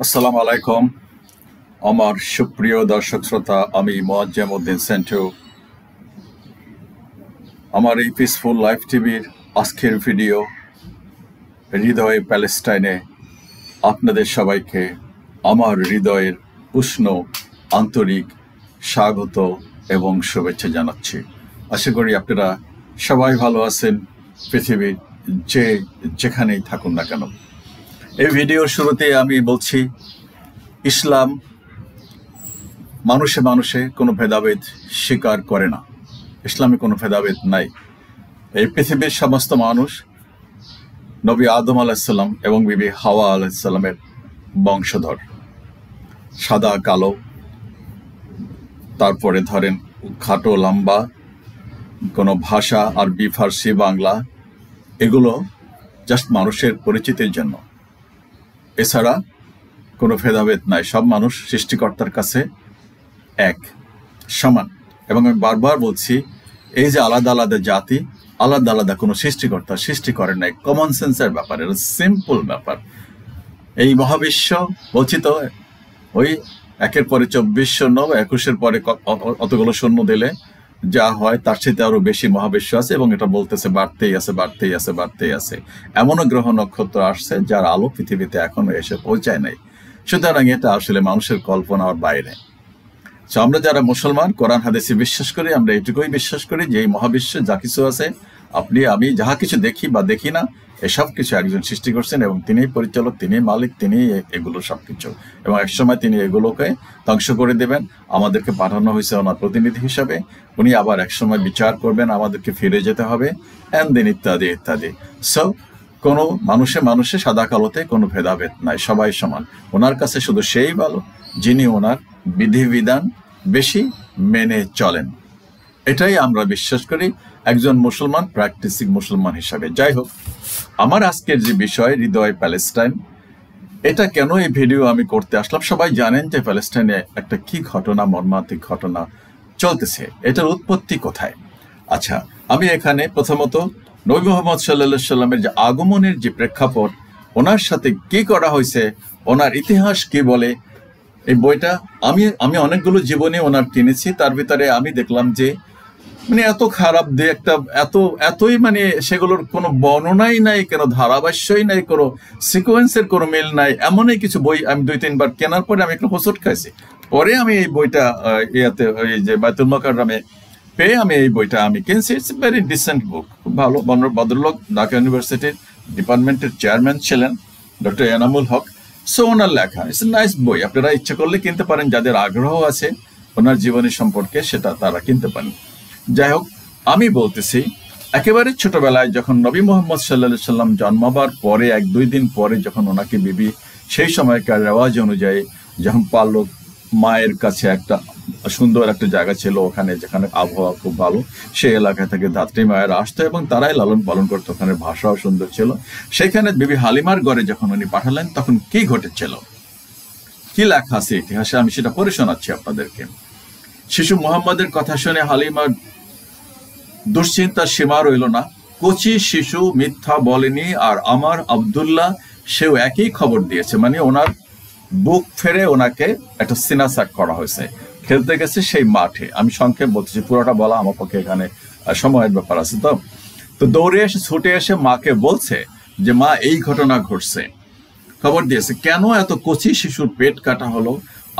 আসসালামু আলাইকুম আমার সুপ্রিয় দর্শক শ্রোতা, আমি মোয়াজ্জেম উদ্দিন সেন্টু। আমার এই পিসফুল লাইফ টিভির আজকের ভিডিও হৃদয়ে প্যালেস্টাইনে আপনাদের সবাইকে আমার হৃদয়ের উষ্ণ আন্তরিক স্বাগত এবং শুভেচ্ছা জানাচ্ছি। আশা করি আপনারা সবাই ভালো আছেন, পৃথিবীর যেখানেই থাকুন না কেন। এই ভিডিওর শুরুতে আমি বলছি, ইসলাম মানুষে মানুষে কোনো ভেদাভেদ স্বীকার করে না। ইসলামে কোনো ভেদাভেদ নাই। এই পৃথিবীর সমস্ত মানুষ নবী আদম আলাইসাল্লাম এবং বিবি হাওয়া আলাইসাল্লামের বংশধর। সাদা কালো, তারপরে ধরেন খাটো লম্বা, কোনো ভাষা আরবি ফার্সি বাংলা, এগুলো জাস্ট মানুষের পরিচিতির জন্য। এছাড়া কোনো ভেদাভেদ নাই। সব মানুষ সৃষ্টিকর্তার কাছে এক সমান। এবং আমি বারবার বলছি, এই যে আলাদা আলাদা জাতি, আলাদা আলাদা কোনো সৃষ্টিকর্তা সৃষ্টি করেন নাই। কমন সেন্সের ব্যাপার, এটা সিম্পল ব্যাপার। এই মহাবিশ্ব বলছি তো, ওই একের পরে 24 শূন্য, 21-এর পরে অতগুলো শূন্য দিলে যা হয় তার সাথে আরো বেশি মহাবিশ্ব আছে, এবং এটা বলতেছে বাড়তেই আছে, বাড়তেই আছে, বাড়তেই আছে। এমনও গ্রহ নক্ষত্র আসছে যার আলো পৃথিবীতে এখনো এসে পৌঁছায় নাই। সুতরাং এটা আসলে মানুষের কল্পনার বাইরে। আমরা যারা মুসলমান, কোরআন হাদিসে বিশ্বাস করি, আমরা এটুকুই বিশ্বাস করি যে এই মহাবিশ্বে যা কিছু আছে, আপনি আমি যাহা কিছু দেখি বা দেখি না, এসব কিছু একজন সৃষ্টি করছেন, এবং তিনিই পরিচালক, তিনিই মালিক, তিনিই এগুলো সবকিছু। এবং একসময় তিনি এগুলোকে ধ্বংস করে দেবেন। আমাদেরকে পাঠানো হয়েছে ওনার প্রতিনিধি হিসাবে। উনি আবার একসময় বিচার করবেন, আমাদেরকে ফিরে যেতে হবে, অ্যান্ড দেন ইত্যাদি ইত্যাদি। সো কোনো মানুষে মানুষে সাদা কালোতে কোনো ভেদাভেদ নাই, সবাই সমান। ওনার কাছে শুধু সেই ভালো যিনি ওনার বিধিবিধান বেশি মেনে চলেন। এটাই আমরা বিশ্বাস করি একজন মুসলমান, প্র্যাকটিসিং মুসলমান হিসাবে। যাই হোক, আমার আজকের যে বিষয় হৃদয় প্যালেস্টাইন, এটা কেন এই ভিডিও আমি করতে আসলাম, সবাই জানেন যে প্যালেস্টাইনে একটা কি ঘটনা, মর্মান্তিক ঘটনা চলতেছে। এটার উৎপত্তি কোথায়? আচ্ছা, আমি এখানে প্রথমত নবী মুহাম্মদ সাল্লাল্লাহু সাল্লামের যে আগমনের যে প্রেক্ষাপট, ওনার সাথে কি করা হয়েছে, ওনার ইতিহাস কি বলে, এই বইটা আমি অনেকগুলো জীবনী ওনার কিনেছি। তার ভিতরে আমি দেখলাম যে মানে এত খারাপ দিয়ে একটা এতই মানে সেগুলোর কোনো বর্ণনাই নাই, কোনো ধারাভাষ্যই নাই, কোনো সিকোয়েন্সের কোনো মিল নাই। এমনই কিছু বই আমি 2-3 বার কেনার পরে আমি একটু হোঁচট খাইছি। পরে আমি এই বইটা ইয়াতে ওই যে বাইতুল মুকাররমে পেয়ে আমি এই বইটা আমি কিনছি। ইটস এ ভেরি ডিসেন্ট বুক, খুব ভালো। ভদ্রলোক, ঢাকা ইউনিভার্সিটির ডিপার্টমেন্টের চেয়ারম্যান ছিলেন ডক্টর এনামুল হক। সো ওনার লেখা, ইটস এ নাইস বই। আপনারা ইচ্ছা করলে কিনতে পারেন, যাদের আগ্রহ আছে ওনার জীবনী সম্পর্কে, সেটা তারা কিনতে পারেন। যাই হোক, আমি বলতেছি, একেবারে ছোটবেলায় যখন নবী মুহাম্মদ সাল্লাল্লাহু সাল্লাম জন্মাবার পরে 1-2 দিন পরে যখন ওনাকে বিবি, সেই সময়কার রেওয়াজ অনুযায়ী যখন পারল, মায়ের কাছে একটা সুন্দর একটা জায়গা ছিল ওখানে, যেখানে আবহাওয়া খুব ভালো, সেই এলাকা থেকে ধাত্রী মায়েরা আসতো এবং তারাই লালন পালন করতো। ওখানে ভাষাও সুন্দর ছিল। সেখানে বিবি হালিমার ঘরে যখন উনি পাঠালেন, তখন কি ঘটেছিল, কি লেখা আছে ইতিহাসে, আমি সেটা পড়ে শোনাচ্ছি আপনাদেরকে। শিশু মুহাম্মদের কথা শুনে হালিমার দুশ্চিন্তার সীমা রইল না। কচি শিশু মিথ্যা বলেনি, আর আমার আব্দুল্লাহ সেও একই খবর দিয়েছে। মানে ওনার বুক ফেরে ওনাকে একটা সিনাসাক করা হয়েছে। খেলতে গেছে সেই মাঠে। আমি সংক্ষেপ বলতেছি, পুরোটা বলা আমার পক্ষে এখানে সময়ের ব্যাপার আছে। তো দৌড়ে এসে, ছুটে এসে মাকে বলছে যে মা, এই ঘটনা ঘটছে। খবর দিয়েছে, কেন এত কচি শিশুর পেট কাটা হলো,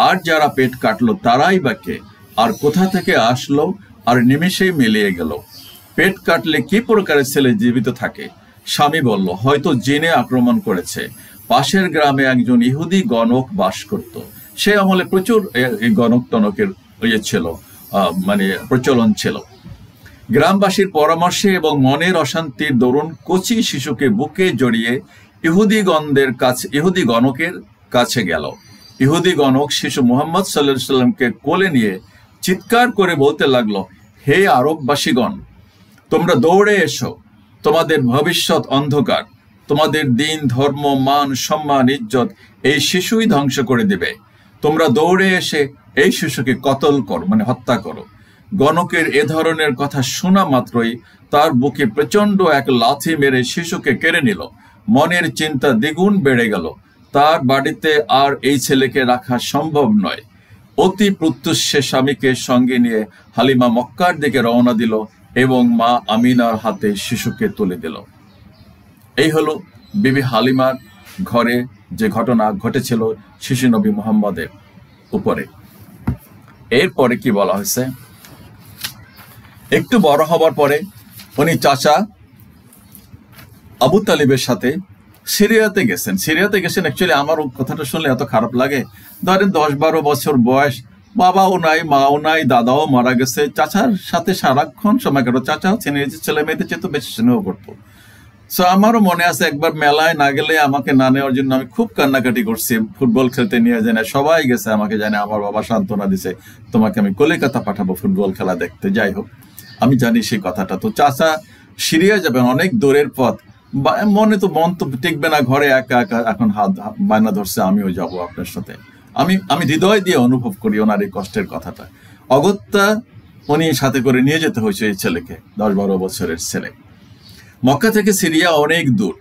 আর যারা পেট কাটলো তারাই বা কে, আর কোথা থেকে আসলো, আর নিমেষেই মিলিয়ে গেল। পেট কাটলে কি প্রকারের ছেলে জীবিত থাকে? স্বামী বলল, হয়তো জিনে আক্রমণ করেছে। পাশের গ্রামে একজন ইহুদি গণক বাস করত। সে আমলে প্রচুর গণক টনকের ছিল, মানে প্রচলন ছিল। গ্রামবাসীর পরামর্শে এবং মনের অশান্তির দরুন কচি শিশুকে বুকে জড়িয়ে ইহুদি গণকের কাছে গেল। ইহুদি গণক শিশু মুহাম্মদ সাল্লাল্লাহু আলাইহি সাল্লামকে কোলে নিয়ে চিৎকার করে বলতে লাগলো, হে আরববাসীগণ, তোমরা দৌড়ে এসো, তোমাদের ভবিষ্যৎ অন্ধকার, তোমাদের দিন, ধর্ম, মান, সম্মান, ইজ্জত এই শিশুই ধ্বংস করে দেবে। তোমরা দৌড়ে এসে এই শিশুকে কতল করো, মানে হত্যা করো। গণকের এ ধরনের কথা শোনা মাত্রই তার বুকে প্রচন্ড এক লাথি মেরে শিশুকে কেড়ে নিল। মনের চিন্তা দ্বিগুণ বেড়ে গেল। তার বাড়িতে আর এই ছেলেকে রাখা সম্ভব নয়। অতি প্রত্যুষে স্বামীকে সঙ্গে নিয়ে হালিমা মক্কার দিকে রওনা দিল এবং মা আমিনার হাতে শিশুকে তুলে দিল। এই হলো বিবি হালিমার ঘরে যে ঘটনা ঘটেছিল শিশু নবী মুহাম্মদের উপরে। এরপরে কি বলা হয়েছে, একটু বড় হবার পরে উনি চাচা আবু তালিবের সাথে সিরিয়াতে গেছেন। অ্যাকচুয়ালি আমার কথাটা শুনলে এত খারাপ লাগে। ধরেন 10-12 বছর বয়স, বাবাও নাই, মাও নাই, দাদাও মারা গেছে, চাচার সাথে সারাক্ষণ সময় কাটো। চাচাও ছেলে মেয়েদের চেয়ে তো বেশি স্নেহ করতো। সো আমারও মনে আছে একবার মেলায় না গেলে আমাকে না নেওয়ার জন্য আমি খুব কান্নাকাটি করছি। ফুটবল খেলতে নিয়ে যায় না, সবাই গেছে, আমাকে জানে, আমার বাবা সান্ত্বনা দিছে, তোমাকে আমি কলিকাতা পাঠাবো ফুটবল খেলা দেখতে। যাই হোক, আমি জানি সেই কথাটা। তো চাচা সিরিয়া যাবেন, অনেক দূরের পথ, মন তো টিকবে না ঘরে একা একা, এখন হাত বায়না ধরছে আমিও যাব আপনার সাথে। আমি হৃদয় দিয়ে অনুভব করি ওনার এই কষ্টের কথাটা। অগত্যা উনি সাথে করে নিয়ে যেতে হয়েছে এই ছেলেকে, 10-12 বছরের ছেলে। মক্কা থেকে সিরিয়া অনেক দূর।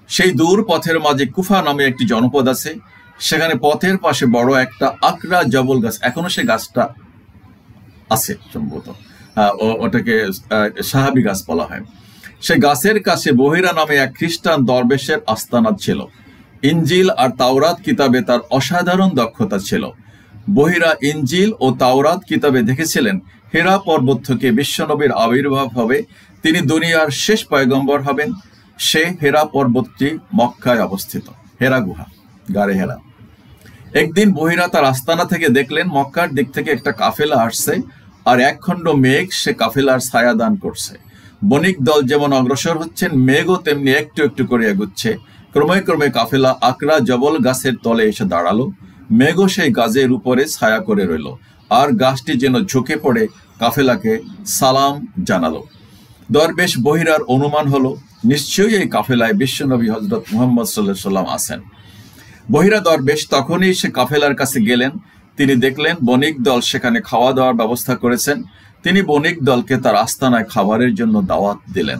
সেই দূর পথের মাঝে কুফা নামে একটি জনপদ আছে। সেখানে পথের পাশে বড় একটা আকরা জবল গাছ, এখনো সে গাছটা আছে সম্ভবত, ওটাকে সাহাবি গাছ বলা হয়। সে গাছের কাছে বহিরা নামে এক খ্রিস্টান দরবেশের আস্তানা ছিল। ইঞ্জিল আর তাওরাত কিতাবে তার অসাধারণ দক্ষতা ছিল। বহিরা ইঞ্জিল ও তাওরাত কিতাবে দেখেছিলেন হেরা পর্বত থেকে বিশ্বনবীর আবির্ভাব হবে, তিনি দুনিয়ার শেষ পয়গম্বর হবেন। সে হেরা পর্বতটি মক্কায় অবস্থিত, হেরা গুহা, গাড়ে হেরা। একদিন বহিরা তার আস্তানা থেকে দেখলেন মক্কার দিক থেকে একটা কাফেলা আসছে, আর একখণ্ড মেঘ সে কাফেলার ছায়া দান করছে। বণিক দল যেমন অগ্রসর হচ্ছেন, মেঘও তেমনি একটু একটু করে এগুচ্ছে। ক্রমে ক্রমে কাফেলা আকরা জবল গাছের তলে এসে দাঁড়ালো। মেঘও সেই গাছের উপরে ছায়া করে রইল, আর গাছটি যেন ঝুঁকে পড়ে কাফেলাকে সালাম জানালো। দরবেশ বহিরার অনুমান হলো নিশ্চয়ই এই কাফেলায় বিশ্বনবী হযরত মুহাম্মদ সাল্লাল্লাহু আলাইহি ওয়াসাল্লাম আছেন। বহিরা দরবেশ তখনই সে কাফেলার কাছে গেলেন। তিনি দেখলেন বণিক দল সেখানে খাওয়া দাওয়ার ব্যবস্থা করেছেন। তিনি বণিক দলকে তার আস্তানায় খাবারের জন্য দাওয়াত দিলেন।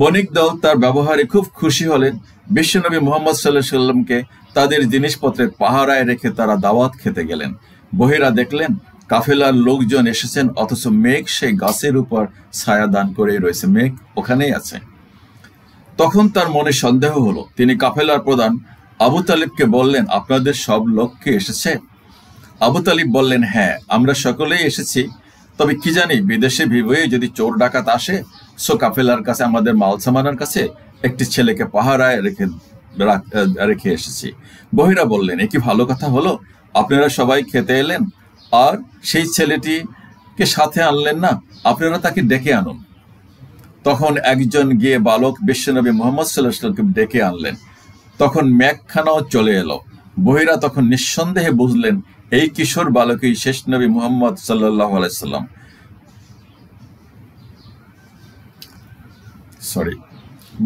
বণিক দল তার ব্যবহারে খুব খুশি হলেন। বিশ্বনবী মুহাম্মদ সাল্লাল্লাহু আলাইহি ওয়াসাল্লামকে তাদের জিনিসপত্রের পাহারায় রেখে তারা দাওয়াত খেতে গেলেন। বহিরা দেখলেন কাফেলার লোকজন এসেছেন, অথচ মেঘ সেই গাছের উপর ছায়া দান করে রয়েছে, মেঘ ওখানেই আছে। তখন তার মনে সন্দেহ হলো। তিনি কাফেলার প্রধান আবু তালিবকে বললেন, আপনাদের সব লোক কি এসেছে? আবু তালিব বললেন, হ্যাঁ, আমরা সকলেই এসেছি। তবে কি জানি বিদেশে ভিড়ে যদি চোর ডাকাত আসে, সো কাফেলার কাছে আমাদের মাল সামানের কাছে একটি ছেলেকে পাহারায় রেখে এসেছি। বহিরা বললেন, এ কি ভালো কথা হলো? আপনারা সবাই খেতে এলেন আর সেই ছেলেটিকে সাথে আনলেন না, আপনারা তাকে ডেকে আনুন। তখন একজন গিয়ে বালক বিশ্বনবী মুহাম্মদ সাল্লাল্লাহু আলাইহি ওয়াসাল্লামকে ডেকে আনলেন। তখন মেঘখানাও চলে এলো। বহিরা তখন নিঃসন্দেহে বুঝলেন এই কিশোর বালকই শেষ নবী মুহাম্মদ সাল্লাল্লাহু আলাইহি ওয়াসাল্লাম।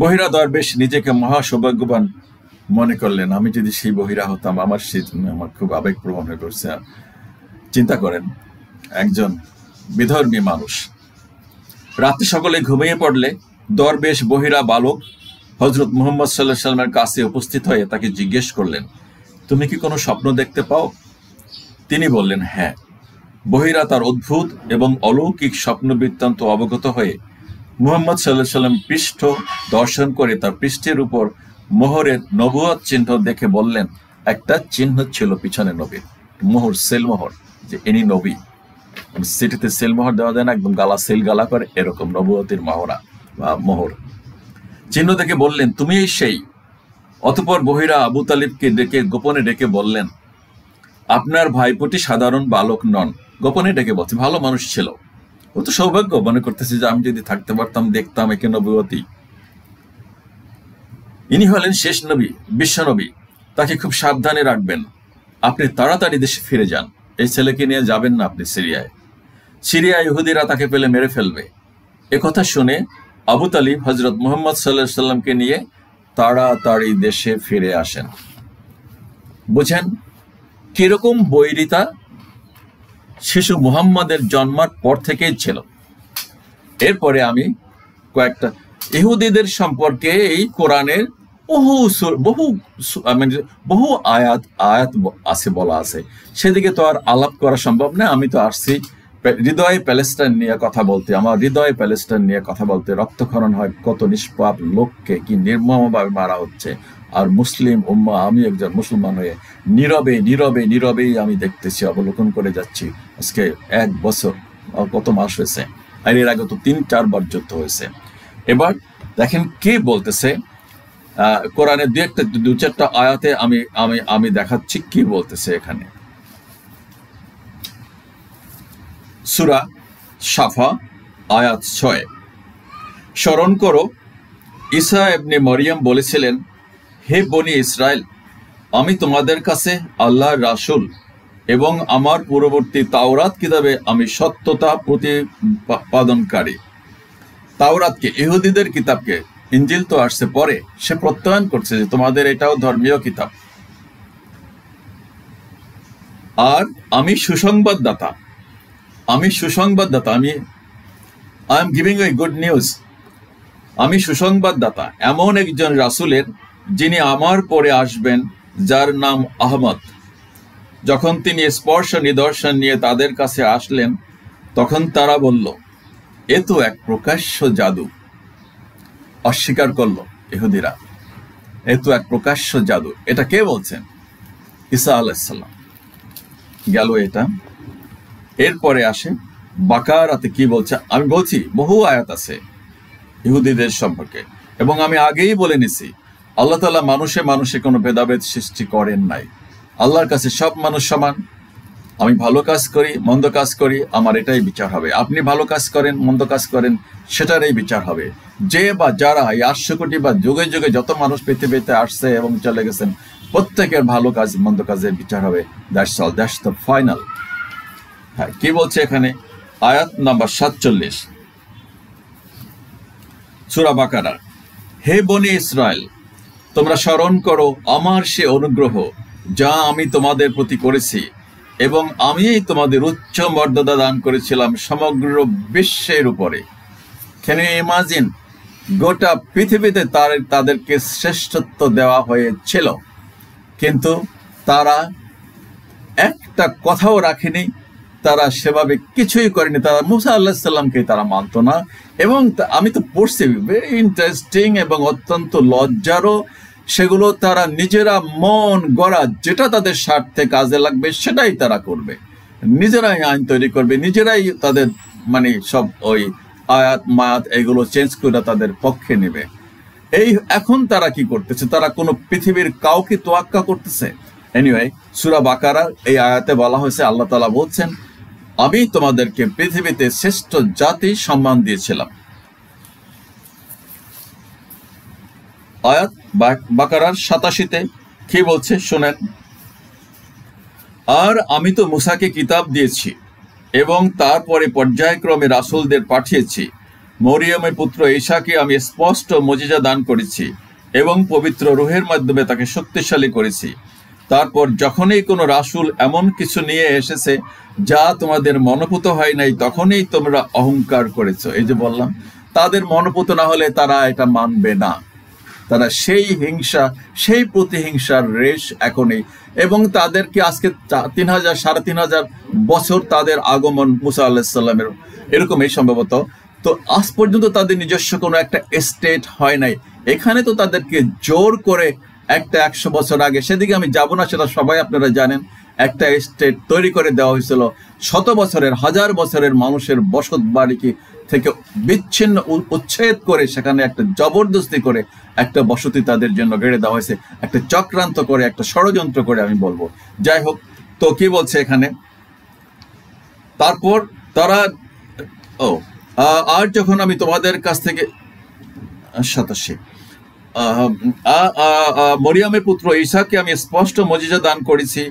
বহিরা দরবেশ নিজেকে মহা সৌভাগ্যবান মনে করলেন। আমি যদি সেই বহিরা হতাম, আমার খুব আবেগপ্রবণ হয়ে পড়ছে। চিন্তা করেন, একজন বিধর্মী মানুষ। রাতে সকলে ঘুমিয়ে পড়লে দরবেশ বহিরা বালক হযরত মুহাম্মদ সাল্লাল্লাহু আলাইহি ওয়াসাল্লামের কাছে উপস্থিত হয়ে তাকে জিজ্ঞেস করলেন, তুমি কি কোনো স্বপ্ন দেখতে পাও? তিনি বললেন, হ্যাঁ। বহিরা তার অদ্ভুত এবং অলৌকিক স্বপ্ন বৃত্তান্ত অবগত হয়ে মুহাম্মদ সাল্লাল্লাহু আলাইহি ওয়াসাল্লাম পৃষ্ঠ দর্শন করে তার পৃষ্ঠের উপর মোহরের নবুয়ত চিহ্ন দেখে বললেন, একটা চিহ্ন ছিল পিছনে নবীর, মোহর, সেল মোহর, যে ইনি নবী। সিটিতে সেল মোহর দেওয়া যায় না, একদম গালা সেল গালা করে, এরকম নবুয়তের মহড়া বা মোহর চিহ্ন দেখে বললেন, তুমি সেই। অতঃপর বহিরা আবু তালিবকে গোপনে ডেকে বললেন, আপনার ভাইপোটি সাধারণ বালক নন। গোপনে ডেকে বলছে, ভালো মানুষ ছিল, ও তো সৌভাগ্য মনে করতেছে যে আমি যদি থাকতে পারতাম, দেখতাম একে নবুয়তী। ইনি হলেন শেষ নবী, বিশ্বনবী, তাকে খুব সাবধানে রাখবেন। আপনি তাড়াতাড়ি দেশে ফিরে যান, এই ছেলেকে নিয়ে যাবেন না আপনি সিরিয়ায়। সিরিয়ায় ইহুদিরা তাকে পেলে মেরে ফেলবে। একথা শুনে আবু তালিব হযরত মুহাম্মদ সাল্লাল্লাহু আলাইহি ওয়াসাল্লামকে নিয়ে তাড়াতাড়ি দেশে ফিরে আসেন। বুঝেন কিরকম বৈরিতা শিশু মুহাম্মাদের জন্মার পর থেকেই ছিল। এরপরে আমি কয়েকটা ইহুদিদের সম্পর্কে এই কোরআনের মানে বহু আয়াত আয়াত আছে, বলা আছে, সেদিকে তো আর আলাপ করা সম্ভব না। আমি তো আসছি হৃদয়ে প্যালেস্টাইন নিয়ে কথা বলতে, আমার হৃদয়ে প্যালেস্টাইন নিয়ে কথা বলতে। রক্তক্ষরণ হয়, কত নিষ্পাপ লোককে কি নির্মমভাবে মারা হচ্ছে, আর মুসলিম উম্মাহ, আমি একজন মুসলমান হয়ে নীরবে নীরবে নীরবেই আমি দেখতেছি, অবলোকন করে যাচ্ছি। আজকে 1 বছর কত মাস হয়েছে, আর এর আগে তো 3-4 বার যুদ্ধ হয়েছে। এবার দেখেন কে বলতেছে, কোরআনের দু চারটা আয়াতে আমি আমি আমি দেখাচ্ছি কি বলতেছে এখানে। সূরা সাফা আয়াত 6, স্মরণ করো ঈসা ইবনে মরিয়ম বলেছিলেন, হে বনি ইসরায়েল, আমি তোমাদের কাছে আল্লাহর রাসূল এবং আমার পূর্ববর্তী তাওরাত কিতাবে আমি সত্যতা প্রতিপাদনকারী। তাওরাতকে, ইহুদিদের কিতাবকে, ইনজিল তো আসছে পরে, সে প্রত্যয়ন করছে যে তোমাদের এটাও ধর্মীয় কিতাব। আর আমি সুসংবাদদাতা, আমি I am giving a good news. আমি সুসংবাদদাতা এমন একজন রাসূলের, যিনি আমার পরে আসবেন, যার নাম আহমদ। যখন তিনি স্পর্শ নিদর্শন নিয়ে তাদের কাছে আসলেন, তখন তারা বলল, এ তো এক প্রকাশ্য জাদু। অস্বীকার করলো ইহুদিরা, এ তো এক প্রকাশ্য জাদু। এটা কে বলছেন? ঈসা আলাইহিস সালাম। গেল এটা। এরপরে আসে বাকারাতে কি বলছে। আমি বলছি বহু আয়াত আছে ইহুদিদের সম্পর্কে, এবং আমি আগেই বলে নিছি, আল্লাহ তাআলা মানুষে মানুষে কোনো ভেদাভেদ সৃষ্টি করেন নাই। আল্লাহর কাছে সব মানুষ সমান। আমি ভালো কাজ করি, মন্দ কাজ করি, আমার এটাই বিচার হবে। আপনি ভালো কাজ করেন, মন্দ কাজ করেন, সেটারই বিচার হবে। যে বা যারা এই 800 কোটি বা যুগে যুগে যত মানুষ পৃথিবীতে আসছে এবং চলে গেছেন, প্রত্যেকের ভালো কাজ মন্দ কাজের বিচার হবে। That's all, that's the final. হ্যাঁ, কি বলছে এখানে? আয়াত নাম্বার 47, সূরা বাকারা। হে বনি ইসরায়েল, তোমরা স্মরণ করো আমার সে অনুগ্রহ যা আমি তোমাদের প্রতি করেছি, এবং আমিই তোমাদের উচ্চ মর্যাদা দান করেছিলাম সমগ্র বিশ্বের উপরে। Can you imagine? গোটা পৃথিবীতে তাদেরকে শ্রেষ্ঠত্ব দেওয়া হয়েছিল, কিন্তু তারা একটা কথাও রাখেনি, তারা সেভাবে কিছুই করেনি। তারা মুসা আলাইহিস সালামকে তারা মানত না। এবং আমি তো পড়ছি, ভেরি ইন্টারেস্টিং এবং অত্যন্ত লজ্জারও। সেগুলো তারা নিজেরা মন গড়া, যেটা তাদের স্বার্থে কাজে লাগবে সেটাই তারা করবে, নিজেরাই আইন তৈরি করবে, নিজেরাই তাদের মানে সব ওই আয়াত মায়াত এগুলো চেঞ্জ করে তাদের পক্ষে নেবে। এই এখন তারা কি করতেছে? তারা কোনো পৃথিবীর কাউকে তোয়াক্কা করতেছে? এনিওয়ে, সূরা বাকারার এই আয়াতে বলা হয়েছে, আল্লাহ তাআলা বলছেন, আমি তোমাদেরকে পৃথিবীতে শ্রেষ্ঠ জাতি সম্মান দিয়েছিলাম। আয়াত বাকারার 87-তে কি বলছে শুনেন। আর আমি তো মুসাকে কিতাব দিয়েছি এবং তারপরে পর্যায়ক্রমে রাসূলদের পাঠিয়েছি। মরিয়মের পুত্র ঈসাকে আমি স্পষ্ট মুজিজা দান করেছি এবং পবিত্র রূহের মাধ্যমে তাকে শক্তিশালী করেছি। তারপর যখনই কোনো রাসূল এমন কিছু নিয়ে এসেছে যা তোমাদের মনোপুত হয় নাই, তখনই তোমরা অহংকার করেছো। এই যে বললাম, তাদের মনোপুত না হলে তারা এটা মানবে না। তারা সেই হিংসা, সেই প্রতিহিংসার রেশ এখনই। এবং তাদেরকে আজকে 3000 3500 বছর তাদের আগমন মুসা আলাইহিস সালামের, এরকমই সম্ভবত। তো আজ পর্যন্ত তাদের নিজস্ব কোনো একটা স্টেট হয় নাই। এখানে তো তাদেরকে জোর করে একটা 100 বছর আগে, সেদিকে আমি যাব না, সেটা সবাই আপনারা জানেন, একটা স্টেট তৈরি করে দেওয়া হয়েছিল। 100 বছরের, 1000 বছরের মানুষের বসত বাড়িকে থেকে বিচ্ছিন্ন, উচ্ছেদ করে সেখানে একটা জবরদস্তি করে একটা বসতি তাদের জন্য গড়ে দেওয়া হয়েছে, একটা চক্রান্ত করে, একটা ষড়যন্ত্র করে আমি বলবো। যাই হোক, তো কি বলছে এখানে? তারপর তারা আর যখন আমি তোমাদের কাছ থেকে 87, মরিয়মের পুত্র ঈসাকে আমি স্পষ্ট মুজিজা দান করেছি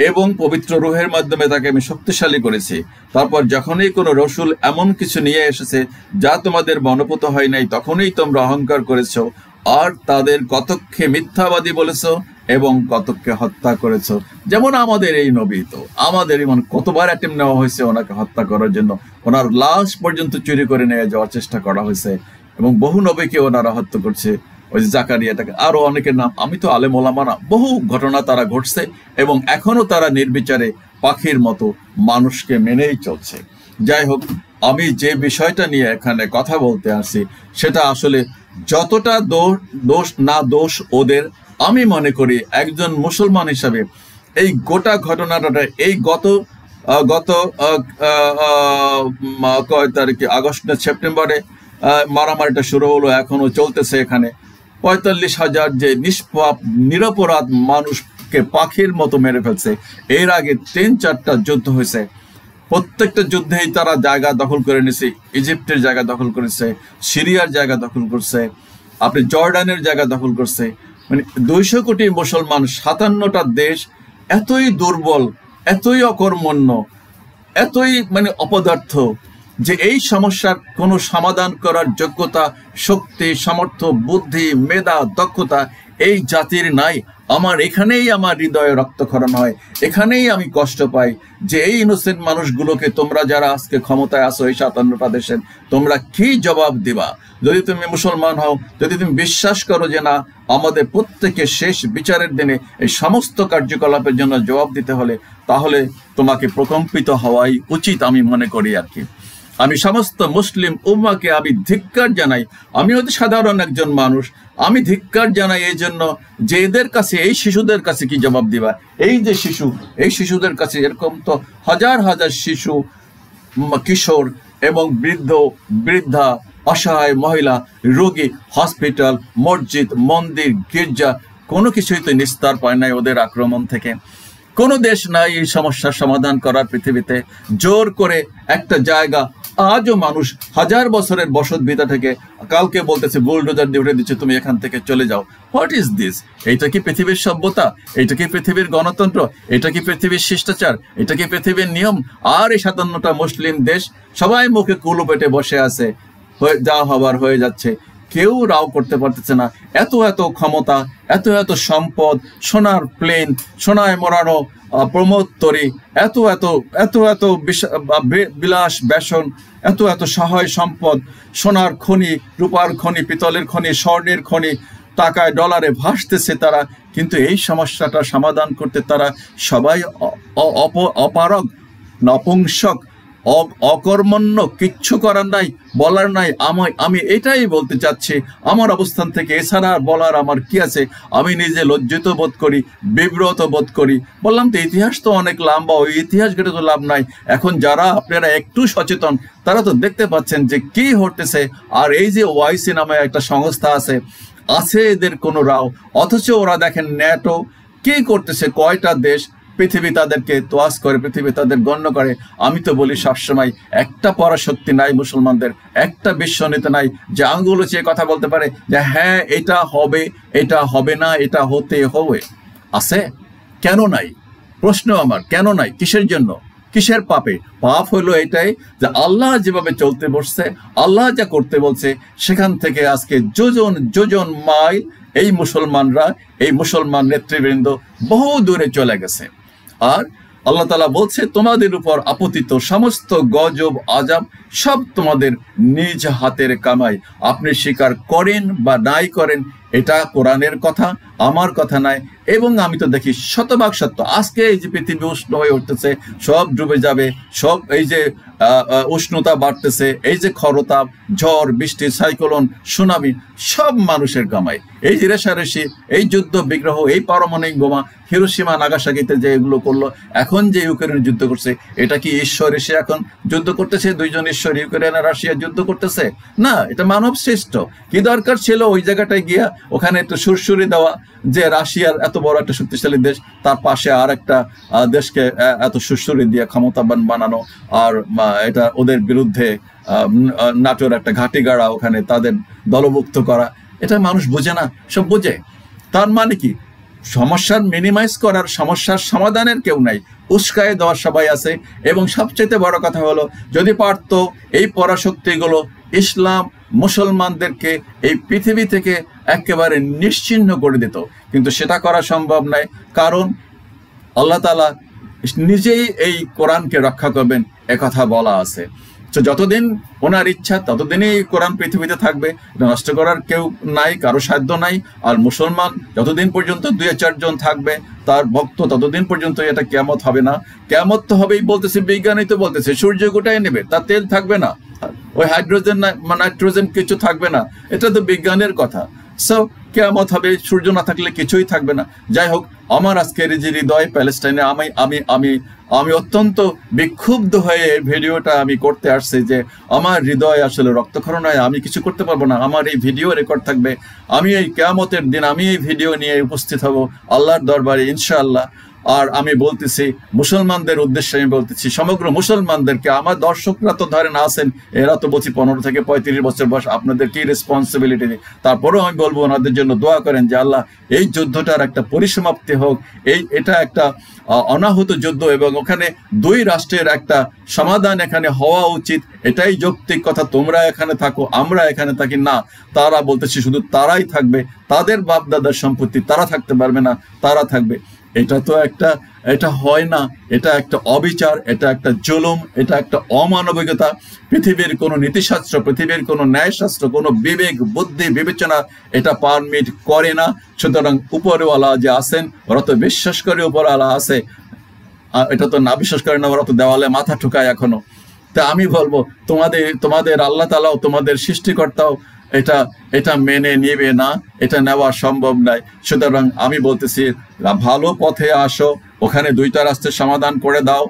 এবং পবিত্র রূহের মাধ্যমে তাকে আমি শক্তিশালী করেছি। তারপর যখনই কোনো রসুল এমন কিছু নিয়ে এসেছে যা তোমাদের মনোপুত হয় নাই, তখনই তোমরা অহংকার করেছো আর তাদের কতককে মিথ্যাবাদী বলেছো এবং কতককে হত্যা করেছো। যেমন আমাদের এই নবী, তো আমাদের মানে কতবার অ্যাটেম্প নেওয়া হয়েছে ওনাকে হত্যা করার জন্য, ওনার লাশ পর্যন্ত চুরি করে নিয়ে যাওয়ার চেষ্টা করা হয়েছে এবং বহু নবীকে ওনারা হত্যা করছে। ওই যে জাকারিয়াটাকে, আরো অনেকের নাম, আমি তো আলেম ওলামা না, বহু ঘটনা তারা ঘটছে এবং এখনো তারা নির্বিচারে পাখির মতো মানুষকে মেনেই চলছে। যাই হোক, আমি যে বিষয়টা নিয়ে এখানে কথা বলতে আসছি সেটা আসলে যতটা দোষ ওদের, আমি মনে করি একজন মুসলমান হিসাবে এই গোটা ঘটনাটা, এই গত কয় তারিখে, আগস্ট না সেপ্টেম্বরে মারামারিটা শুরু হলো, এখনো চলতেছে। এখানে 45,000 যে নিষ্পাপ নিরপরাধ মানুষকে পাখির মতো মেরে ফেলছে। এর আগে 3-4টা যুদ্ধ হয়েছে, প্রত্যেকটা যুদ্ধেই তারা জায়গা দখল করে নিয়েছে। ইজিপ্টের জায়গা দখল করেছে, সিরিয়ার জায়গা দখল করছে, আপনি জর্ডানের জায়গা দখল করছে। মানে 200 কোটি মুসলমান, 57টা দেশ এতই দুর্বল, এতই অকর্মণ্য, এতই মানে অপদার্থ যে এই সমস্যার কোনো সমাধান করার যোগ্যতা, শক্তি, সামর্থ্য, বুদ্ধি, মেধা, দক্ষতা এই জাতির নাই। আমার এখানেই আমার হৃদয়ে রক্তক্ষরণ হয়, এখানেই আমি কষ্ট পাই যে এই ইনোসেন্ট মানুষগুলোকে তোমরা যারা আজকে ক্ষমতায় আসো এই 57টা দেশের, তোমরা কি জবাব দিবা? যদি তুমি মুসলমান হও, যদি তুমি বিশ্বাস করো যে না আমাদের প্রত্যেকের শেষ বিচারের দিনে এই সমস্ত কার্যকলাপের জন্য জবাব দিতে হলে, তাহলে তোমাকে প্রকম্পিত হওয়াই উচিত আমি মনে করি আর কি। আমি সমস্ত মুসলিম উম্মাকে আমি ধিক্কার জানাই। আমি অতি সাধারণ একজন মানুষ, আমি ধিক্কার জানাই এই জন্য যে এদের কাছে, এই শিশুদের কাছে কি জবাব দিবা? এই যে শিশু, এই শিশুদের কাছে এরকম তো হাজার হাজার শিশু, কিশোর এবং বৃদ্ধা, অসহায় মহিলা, রোগী, হসপিটাল, মসজিদ, মন্দির, গির্জা, কোনো কিছুই তো নিস্তার পায় নাই ওদের আক্রমণ থেকে। কোনো দেশ নাই এই সমস্যার সমাধান করার পৃথিবীতে। জোর করে একটা জায়গা, আজও মানুষ হাজার বছরের বসতভিটা থেকে কালকে বলতেছে বুলডোজার দিয়ে উঠে দিচ্ছে, তুমি এখান থেকে চলে যাও। What is this? এইটা কি পৃথিবীর সভ্যতা? এটা কি পৃথিবীর গণতন্ত্র? এটা কি পৃথিবীর শিষ্টাচার? এটা কি পৃথিবীর নিয়ম? আর এই 57টা মুসলিম দেশ সবাই মুখে কুলু পেটে বসে আছে, যা হবার হয়ে যাচ্ছে, কেউ রাও করতে পারতেছে না। এত এত ক্ষমতা, এত এত সম্পদ, সোনার প্লেন, সোনায় মোড়ানো প্রমোদতরী, এত এত এত এত বিলাস বেসন, এত এত সহায় সম্পদ, সোনার খনি, রূপার খনি, পিতলের খনি, স্বর্ণের খনি, টাকায় ডলারে ভাসতেছে তারা, কিন্তু এই সমস্যাটা সমাধান করতে তারা সবাই অপারগ, নপুংসক, অকর্মণ্য, কিচ্ছু করার নাই, বলার নাই। আমি এটাই বলতে চাচ্ছি আমার অবস্থান থেকে। এছাড়া বলার আমার কি আছে? আমি নিজে লজ্জিত বোধ করি, বিব্রত বোধ করি। বললাম তো ইতিহাস তো অনেক লম্বা, ওই ইতিহাস ঘেটে তো লাভ নাই। এখন যারা আপনারা একটু সচেতন তারা তো দেখতে পাচ্ছেন যে কি ঘটতেছে। আর এই যে ওআইসি নামে একটা সংস্থা আছে এদের কোনো রাও, অথচ ওরা দেখেন ন্যাটো কি করতেছে, কয়টা দেশ পৃথিবী তাদেরকে তোয়াজ করে, পৃথিবী তাদের গণ্য করে। আমি তো বলি সবসময় একটা পরাশক্তি নাই মুসলমানদের, একটা বিশ্বনীতি নাই যে আঙ্গুল চেয়ে কথা বলতে পারে যে হ্যাঁ এটা হবে, এটা হবে না, এটা হতে হবে। আছে? কেন নাই? প্রশ্ন আমার, কেন নাই? কিসের জন্য? কিসের পাপে? পাপ হলো এটাই যে আল্লাহ যেভাবে চলতে বসছে, আল্লাহ যা করতে বলছে, সেখান থেকে আজকে যোজন মাইল এই মুসলমানরা, এই মুসলমান নেতৃবৃন্দ বহু দূরে চলে গেছে। আর আল্লাহ তাআলা বলছে তোমাদের উপর আপতিত সমস্ত গজব আযাব সব তোমাদের নিজ হাতের কামাই। আপনি স্বীকার করেন বা নাই করেন, এটা কোরআনের কথা, আমার কথা নাই। এবং আমি তো দেখি শতভাগ সত্য। আজকে এই যে পৃথিবী উষ্ণ হয়ে উঠতেছে, সব ডুবে যাবে, সব এই যে উষ্ণতা বাড়তেছে, এই যে খরতাপ, ঝড় বৃষ্টি, সাইক্লোন, সুনামি, সব মানুষের কামাই। এই যে রেশারেশি, এই যুদ্ধ বিগ্রহ, এই পারমাণবিক বোমা, হিরোশিমা নাগাসাকিতে যে এগুলো করলো, এখন যে ইউক্রেন যুদ্ধ করছে, এটা কি ঈশ্বর এসে এখন যুদ্ধ করতেছে? দুইজন ঈশ্বর, ইউক্রেন আর রাশিয়া যুদ্ধ করতেছে? না, এটা মানব সৃষ্ট। কি দরকার ছিল ওই জায়গাটায় গিয়া ওখানে একটু সুরসুরি দেওয়া যে রাশিয়ার এত বড় একটা শক্তিশালী দেশ, তার পাশে আর একটা দেশকে এত সুরসুরি দিয়ে ক্ষমতাবান বানানো, আর এটা ওদের বিরুদ্ধে নাটোর একটা ঘাঁটি গাড়া, ওখানে তাদের দলভুক্ত করা। এটা মানুষ বোঝে না? সব বোঝে। তার মানে কি? সমস্যার মিনিমাইজ করার, সমস্যার সমাধানের কেউ নাই, উস্কায় দেওয়ার সবাই আছে। এবং সবচেয়ে বড় কথা হলো, যদি পারতো এই পরাশক্তিগুলো ইসলাম মুসলমানদেরকে এই পৃথিবী থেকে একেবারে নিশ্চিহ্ন করে দিত, কিন্তু সেটা করা সম্ভব নয়। কারণ আল্লাহ তাআলা নিজেই এই কোরআনকে রক্ষা করবেন একথা বলা আছে। তো যতদিন ওনার ইচ্ছা ততদিনই কোরআন পৃথিবীতে থাকবে, এটা নষ্ট করার কেউ নাই, কারো সাধ্য নাই। আর মুসলমান যতদিন পর্যন্ত 2-4 জন থাকবে তার ভক্ত, ততদিন পর্যন্ত এটা কিয়ামত হবে না। কিয়ামত তো হবেই বলতেছে, বিজ্ঞানী তো বলতেছে, সূর্য গোটাই নেবে, তার তেল থাকবে না, ওই হাইড্রোজেন নাইট্রোজেন কিছু থাকবে না, এটা তো বিজ্ঞানের কথা। সো কিয়ামত হবে, সূর্য না থাকলে কিছুই থাকবে না। যাই হোক, আমার আজকের যে হৃদয় প্যালেস্টাইনে, আমি আমি আমি আমি অত্যন্ত বিক্ষুব্ধ হয়ে ভিডিওটা আমি করতে আসছি যে আমার হৃদয় আসলে রক্তক্ষরণ হয়, আমি কিছু করতে পারবো না। আমার এই ভিডিও রেকর্ড থাকবে, আমি এই কিয়ামতের দিন আমি এই ভিডিও নিয়ে উপস্থিত হব আল্লাহর দরবারে ইনশাআল্লাহ। আর আমি বলতেছি মুসলমানদের উদ্দেশ্যে, আমি বলতেছি সমগ্র মুসলমানদেরকে, আমার দর্শকরা তো ধরেন আছেন, এরা তো বলছি 15 থেকে 35 বছর বয়স, আপনাদের কি রেসপন্সিবিলিটি নেই, তারপরেও আমি বলবো ওনাদের জন্য দোয়া করেন যে আল্লাহ এই যুদ্ধটার একটা পরিসমাপ্তি হোক, এটা একটা অনাহত যুদ্ধ এবং ওখানে 2 রাষ্ট্রের একটা সমাধান এখানে হওয়া উচিত, এটাই যৌক্তিক কথা। তোমরা এখানে থাকো, আমরা এখানে থাকি না, তারা বলতেছি শুধু তারাই থাকবে, তাদের বাপ দাদার সম্পত্তি তারা থাকতে পারবে না, তারা থাকবে। এটা তো এটা হয় না, এটা একটা অবিচার, এটা একটা জুলুম, এটা একটা অমানবিকতা। পৃথিবীর কোনো নীতিশাস্ত্র, পৃথিবীর কোনো ন্যায়শাস্ত্র, কোনো বিবেক বুদ্ধি বিবেচনা এটা পারমিট করে না। সুতরাং উপরওয়ালা যে আছেন ওরা তো বিশ্বাস করে উপরওয়ালা আছে, এটা তো না বিশ্বাস করে না, ওরা তো দেওয়ালে মাথা ঠুকায় এখনো। তা আমি বলবো তোমাদের আল্লাহ তাআলাও তোমাদের সৃষ্টিকর্তাও এটা মেনে নেবে না, এটা নেওয়া সম্ভব নয়। সুতরাং আমি বলতেছি ভালো পথে আসো, ওখানে 2টা রাষ্ট্রের সমাধান করে দাও।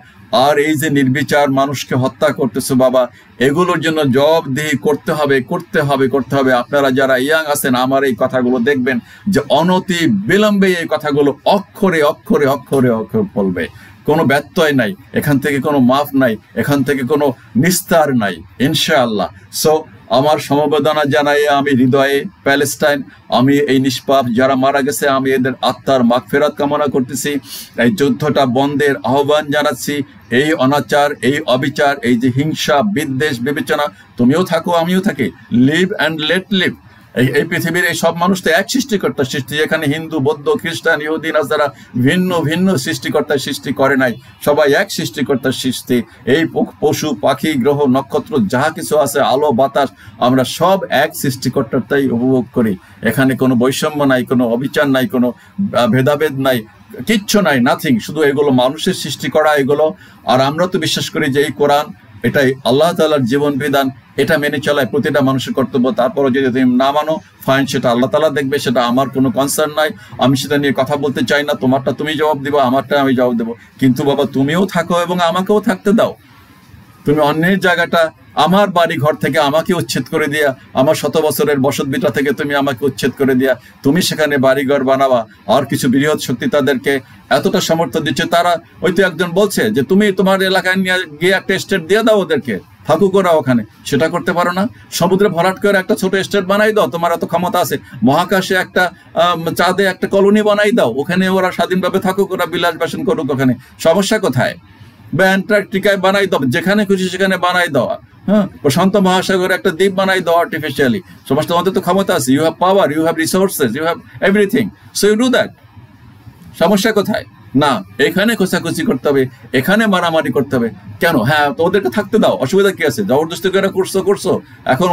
আর এই যে নির্বিচার মানুষকে হত্যা করতেছো বাবা, এগুলোর জন্য জবাবদিহি করতে হবে। আপনারা যারা ইয়াং আছেন আমার এই কথাগুলো দেখবেন যে অনতি বিলম্বে এই কথাগুলো অক্ষরে অক্ষরে অক্ষরে অক্ষরে বলবে, কোনো ব্যত্যয় নাই, এখান থেকে কোনো মাফ নাই, এখান থেকে কোনো নিস্তার নাই ইনশাআল্লাহ। সো আমার সমবেদনা জানাই আমি হৃদয়ে প্যালেস্টাইন, আমি এই নিষ্পাপ যারা মারা গেছে আমি এদের আত্মার মাগফিরাত কামনা করতেছি। এই যুদ্ধটা বন্ধের আহ্বান জানাচ্ছি। এই অনাচার, এই অবিচার, এই যে হিংসা বিদ্বেষ বিবেচনা, তুমিও থাকো আমিও থাকি, লিভ অ্যান্ড লেট লিভ। এই পৃথিবীর এই সব মানুষ তো এক সৃষ্টিকর্তার সৃষ্টি, এখানে হিন্দু বৌদ্ধ খ্রিস্টান ইহুদি নাসারা ভিন্ন ভিন্ন সৃষ্টিকর্তার সৃষ্টি করে নাই, সবাই এক সৃষ্টিকর্তার সৃষ্টি। এই পশু পাখি গ্রহ নক্ষত্র যাহা কিছু আছে, আলো বাতাস, আমরা সব এক সৃষ্টিকর্তারটাই উপভোগ করি। এখানে কোনো বৈষম্য নাই, কোনো অবিচার নাই, কোনো ভেদাভেদ নাই, কিচ্ছু নাই, নাথিং। শুধু এগুলো মানুষের সৃষ্টি করা এগুলো। আর আমরা তো বিশ্বাস করি যে এই কোরআন এটাই আল্লাহ তাআলার জীবন বিধান, এটা মেনে চলায় প্রতিটা মানুষের কর্তব্য। তারপরে যদি তুমি না মানো ফাইন, সেটা আল্লাহ তাআলা দেখবে, সেটা আমার কোনো কনসার্ন নাই, আমি সেটা নিয়ে কথা বলতে চাই না। তোমারটা তুমি জবাব দিবা, আমারটা আমি জবাব দেবো। কিন্তু বাবা তুমিও থাকো এবং আমাকেও থাকতে দাও। তুমি অন্যের জায়গাটা, আমার বাড়ি ঘর থেকে আমাকে উচ্ছেদ করে দিয়া, আমার 100 বছরের বসতভিটা থেকে তুমি আমাকে উচ্ছেদ করে দিয়া তুমি সেখানে বাড়িঘর বানাবা। আর কিছু বৃহৎ শক্তি তাদেরকে এতটা সমর্থন দিচ্ছে, তারা ওই তো একজন বলছে যে তুমি তোমার এলাকায় নিয়ে গিয়ে একটা স্টেট দিয়ে দাও ওদেরকে, থাকুক ওরা ওখানে। সেটা করতে পারো না? সমুদ্রে ভরাট করে একটা ছোট স্টেট বানাই দাও, তোমার এত ক্ষমতা আছে। মহাকাশে একটা চাঁদে একটা কলোনি বানাই দাও, ওখানে ওরা স্বাধীনভাবে থাকুক, ওরা বিলাস বাসন করুক, ওখানে সমস্যা কোথায়? বা অ্যান্টার্কটিকায় বানাই দাও, যেখানে খুশি সেখানে বানাই দেওয়া। হ্যাঁ, প্রশান্ত মহাসাগরে একটা দ্বীপ বানাই দাও আর্টিফিশিয়ালি। সমস্ত তোমাদের তো ক্ষমতা আছে, you have power, you have resources, you have everything, so you do that. সমস্যা কোথায়? না, এখানে খোঁচাখুচি করতে হবে, এখানে মারামারি করতে হবে। কেন? হ্যাঁ, তো ওদেরকে থাকতে দাও, অসুবিধা কি আছে? জবরদস্তি করে করছো, এখন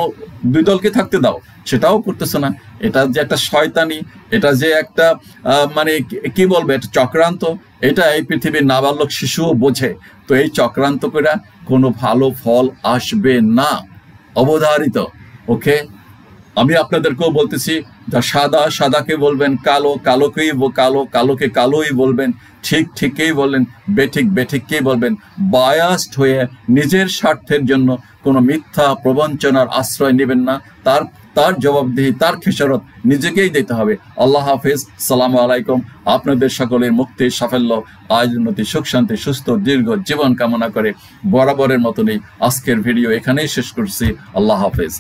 2 দলকে থাকতে দাও, সেটাও করতেছো না। এটা যে একটা শয়তানি, এটা যে একটা মানে কি বলবে, একটা চক্রান্ত, এটা এই পৃথিবীর নাবালক শিশুও বোঝে। তো এই চক্রান্ত করে কোনো ভালো ফল আসবে না, অবধারিত। ওকে, আমি আপনাদেরকেও বলতেছি, যা সাদা সাদাকে বলবেন কালো, কালোকে কালোই বলবেন, ঠিকই বলবেন, বেঠিককেই বলবেন। বায়াসড হয়ে নিজের স্বার্থের জন্য কোনো মিথ্যা প্রবঞ্চনার আশ্রয় নেবেন না। তার জবাবদিহি, তার খেসারত নিজেকেই দিতে হবে। আল্লাহ হাফেজ, সালামু আলাইকুম। আপনাদের সকলের মুক্তি, সাফল্য, আয়োজনতি, সুখ শান্তি, সুস্থ দীর্ঘ জীবন কামনা করে বরাবরের মতনই আজকের ভিডিও এখানেই শেষ করছি। আল্লাহ হাফেজ।